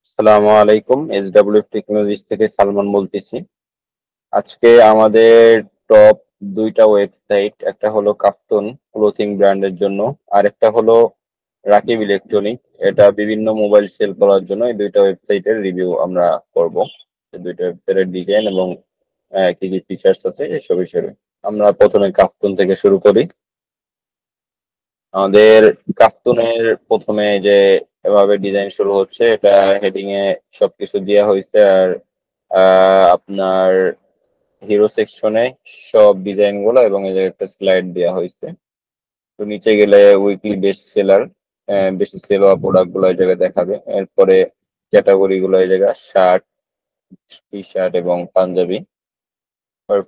আসসালামু আলাইকুম। SW technologies থেকে সালমান বলতেছি। আজকে আমাদের টপ ২টা ওয়েবসাইট, একটা হলো কাফতুন ক্লোথিং ব্র্যান্ডের জন্য, আরেকটা হলো রাকিব ইলেকট্রনিক। এটা বিভিন্ন মোবাইল সেল করার জন্য এই ২টা ওয়েবসাইটের রিভিউ আমরা করব। এই ২টা ওয়েবসাইটের ডিজাইন এবং কি কি ফিচার্স আছে এসব বিষয়ে। আমরা প্রথমে কাফতুন থেকে শুরু করি। আমাদের কাফতুনের প্রথমে যে এভাবে ডিজাইন শুরু হচ্ছে, এটা হেডিং এ সবকিছু দেওয়া হয়েছে। আর আপনার হিরো সেকশনে সব ডিজাইন গুলো এবং এই যে একটা স্লাইড দেওয়া হয়েছে। তো নিচে গেলে উইকলি বেস্ট সেলার, বেশি সেল হওয়া প্রোডাক্ট গুলো এই জায়গায় দেখাবে। এরপরে ক্যাটাগরি গুলো এই জায়গায় শার্ট, টি শার্ট এবং পাঞ্জাবি,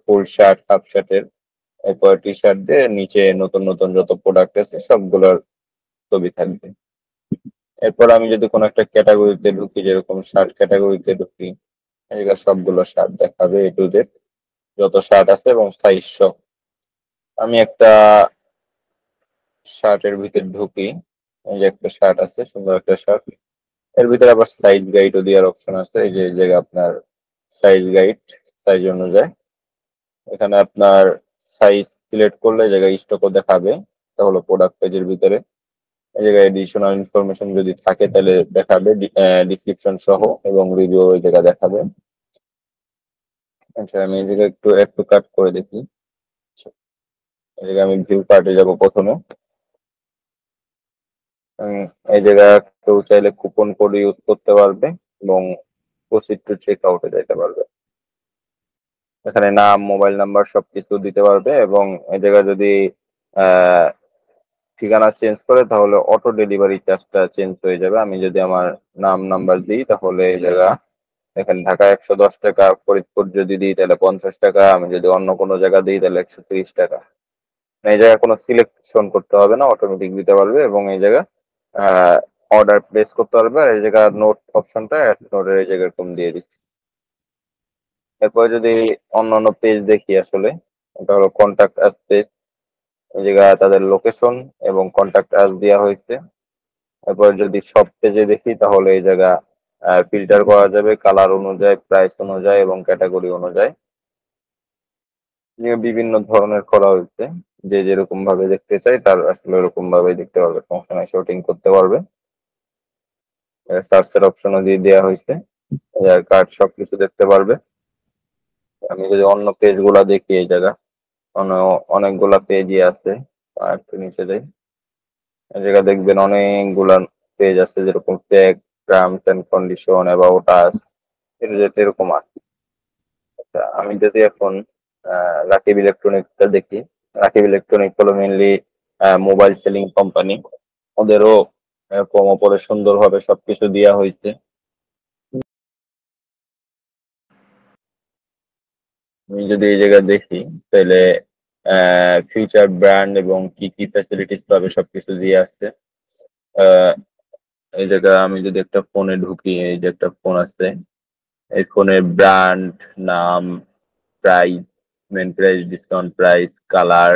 ফুল শার্ট, হাফ শার্টের, এরপর টি শার্ট দিয়ে নিচে নতুন নতুন যত প্রোডাক্ট আছে সবগুলোর ছবি থাকবে। এরপর আমি যদি কোনো একটা ক্যাটাগরিতে ঢুকি, যেরকম শার্ট ক্যাটাগরিতে ঢুকি, এগুলো সবগুলো শার্ট দেখাবে এ টু জেড, যত শার্ট আছে এবং সাইজ সহ। আমি একটা শার্টের ভিতরে ঢুকি, এই যে একটা শার্ট আছে, সুন্দর একটা শার্ট। এর ভিতরে আবার সাইজ গাইডও দেওয়ার অপশন আছে। এই যে এই জায়গায় আপনার সাইজ গাইড, সাইজ অনুযায়ী এখানে আপনার সাইজ সিলেক্ট করলে এই জায়গায় স্টকও দেখাবে। এটা হলো প্রোডাক্ট পেজের ভিতরে। এই জায়গায় এডিশনাল ইনফরমেশন যদি থাকে তাহলে দেখাবে, ডিসক্রিপশন সহ, এবং রিভিউ এই জায়গায় দেখাবে। আচ্ছা, আমি এই জায়গায় একটু একটু কাট করে দেখি। এই জায়গায় আমি ভিউ কার্টে যাব প্রথমে। উম, এই জায়গায় কেউ চাইলে কুপন কোড ইউজ করতে পারবে এবং প্রসিড টু চেক আউটে যেতে পারবে। এখানে নাম, মোবাইল নাম্বার সবকিছু দিতে পারবে এবং এই জায়গায় যদি আহ, ঠিকানা চেঞ্জ করে তাহলে অটো ডেলিভারি চার্জটা চেঞ্জ হয়ে যাবে। আমি যদি আমার নাম নাম্বার দিই তাহলে এই জায়গা এখানে ঢাকা ১১০ টাকা, ফরিদপুর যদি দিই তাহলে ৫০ টাকা, আমি যদি অন্য কোনো জায়গা দিই তাহলে ১৩০ টাকা। এই জায়গায় কোনো সিলেকশন করতে হবে না, অটোমেটিক দিতে পারবে এবং এই জায়গা অর্ডার প্লেস করতে পারবে। আর এই জায়গা নোট অপশনটা নোটের এই জায়গায় এরকম দিয়ে দিচ্ছি। এরপরে যদি অন্যান্য পেজ দেখি, আসলে এটা হলো কন্ট্যাক্ট আস পেজ। এই জায়গায় তাদের লোকেশন এবং কন্ট্যাক্ট আস দেওয়া হয়েছে। এরপর যদি সব পেজে দেখি তাহলে এই জায়গা ফিল্টার করা যাবে কালার অনুযায়ী, প্রাইস অনুযায়ী এবং ক্যাটাগরি অনুযায়ী। নিয়ে বিভিন্ন ধরনের করা হয়েছে। যে যেরকম ভাবে দেখতে চাই তার আসলে এরকম ভাবে দেখতে পারবে, সমস্যা নাই, শুটিং করতে পারবে। সার্চের অপশনও দিয়ে দেওয়া হয়েছে, কার্ড সবকিছু দেখতে পারবে। আমি যদি অন্য পেজ গুলা দেখি, এই জায়গা অনেকগুলা পেজই আছে। আর একটু নিচে যাই, এই জায়গা দেখবেন অনেকগুলা পেজ আছে, যেরকম tag, terms and condition, about us, এরকম আছে। আচ্ছা, আমি যদি এখন রাকিব ইলেকট্রনিক্সটা দেখি। রাকিব ইলেকট্রনিক হলো মেনলি মোবাইল সেলিং কোম্পানি। ওদেরও কম ওপরে সুন্দরভাবে সবকিছু দেওয়া হয়েছে। আমি যদি এই জায়গায় দেখি তাহলে ফিউচার ব্র্যান্ড এবং কি কি ফ্যাসিলিটিস পাবে সবকিছু দিয়ে আসছে। আহ, এই জায়গা আমি যদি একটা ফোনে ঢুকি, এই যে একটা ফোন আছে, এই ফোনের ব্র্যান্ড, নাম, price, main price, discount price, colour,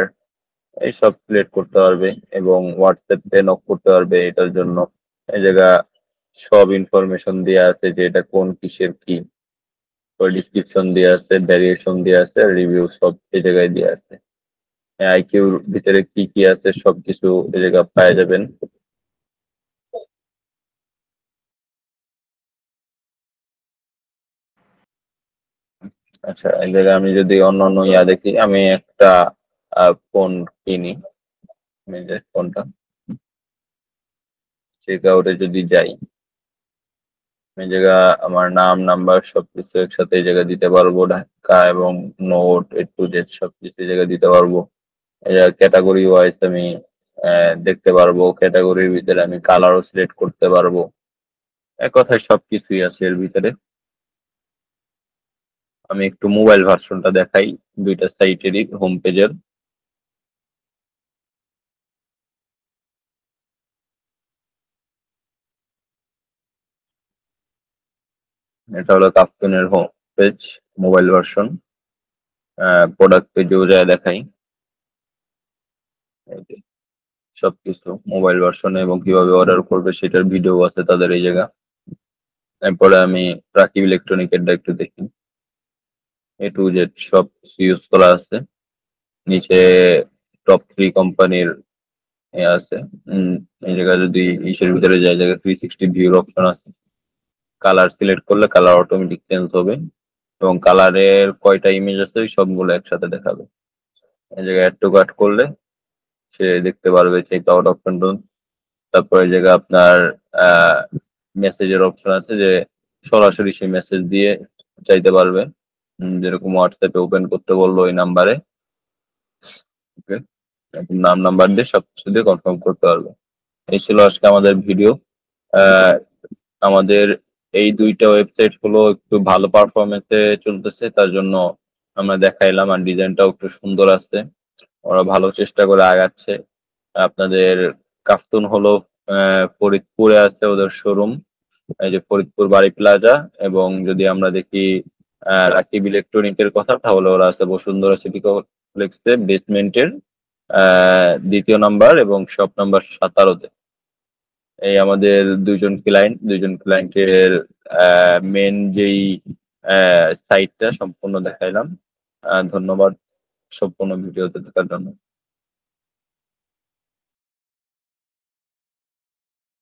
এইসব সিলেক্ট করতে পারবে এবং হোয়াটসঅ্যাপ পে নক করতে পারবে এটার জন্য। এই জায়গা সব ইনফরমেশন দেওয়া আছে যে এটা কোন কিসের কি, ডিসক্রিপশন দেওয়া আছে, ভ্যারিয়েশন দেওয়া আছে, রিভিউ সব এই জায়গায় দেওয়া আছে। আইকিউর ভিতরে কি কি আছে সবকিছু এই জায়গায় পাওয়া যাবেন। আচ্ছা, এই জায়গায় আমি যদি অন্য অন্য দেখি, আমি একটা ফোন কিনি। আমি যে ফোনটা চেক আউটে যদি যাই, এই জায়গা আমার নাম, নাম্বার সবকিছু একসাথে এই জায়গায় দিতে পারবো, ঢাকা এবং নোট এ টু জেড সবকিছু এই জায়গায় দিতে পারবো। এই জায়গায় ক্যাটাগরি ওয়াইজ আমি দেখতে পারবো, ক্যাটাগরির ভিতরে আমি কালারও সিলেক্ট করতে পারবো। এক কথায় সবকিছুই আছে এর ভিতরে। আমি একটু মোবাইল ভার্সনটা দেখাই দুইটা সাইটেরই হোম পেজের। এটা হলো কাপ্তানের home page, mobile version. Product পেজেও যায় দেখাই, এই যে সবকিছু মোবাইল ভার্সনে এবং কিভাবে অর্ডার করবে সেটার ভিডিও আছে তাদের এই জায়গা। এরপরে আমি রাকিব ইলেকট্রনিকেরটা একটু দেখি। এ টু জেড সব ইউজ করা আছে। নিচে টপ 3 কোম্পানির আছে। এই জায়গায় যদি ইসের ভিতরে যায়, জায়গায় 360 ভিউর অপশন আছে। কালার সিলেক্ট করলে কালার অটোমেটিক চেঞ্জ হবে এবং কালারের কয়টা ইমেজ আছে ওই সবগুলো একসাথে দেখাবে। এই জায়গায় অ্যাড টু কার্ট করলে সে দেখতে পারবে চেক আউট অপশনটা। তারপরে এই জায়গায় আপনার মেসেজের অপশন আছে, যে সরাসরি সে মেসেজ দিয়ে চাইতে পারবে। যেরকম হোয়াটসঅ্যাপে ওপেন করতে বললো ওই নাম্বারে, ওকে, নাম নাম্বার দিয়ে সবকিছু দিয়ে কনফার্ম করতে পারবে। এই ছিল আজকে আমাদের ভিডিও। আমাদের এই দুইটা ওয়েবসাইট হলো একটু ভালো পারফরমেন্সে চলতেছে, তার জন্য আমরা দেখাইলাম। আর ডিজাইনটাও একটু সুন্দর আছে, ওরা ভালো চেষ্টা করে আগাচ্ছে। আপনাদের কাফতুন হলো ফরিদপুরে আছে ওদের শোরুম, এই যে ফরিদপুর বাড়ি প্লাজা। এবং যদি আমরা দেখি রাকিব ইলেকট্রনিকের কথা, তাহলে ওরা আছে বসুন্ধরা সিটি কমপ্লেক্সে বেসমেন্টের 2য় নাম্বার এবং শপ নাম্বার 17-তে। এই আমাদের দুইজন ক্লায়েন্টের মেন যেই সাইটটা সম্পূর্ণ দেখাইলাম। ধন্যবাদ সম্পূর্ণ ভিডিওতে দেখার জন্য।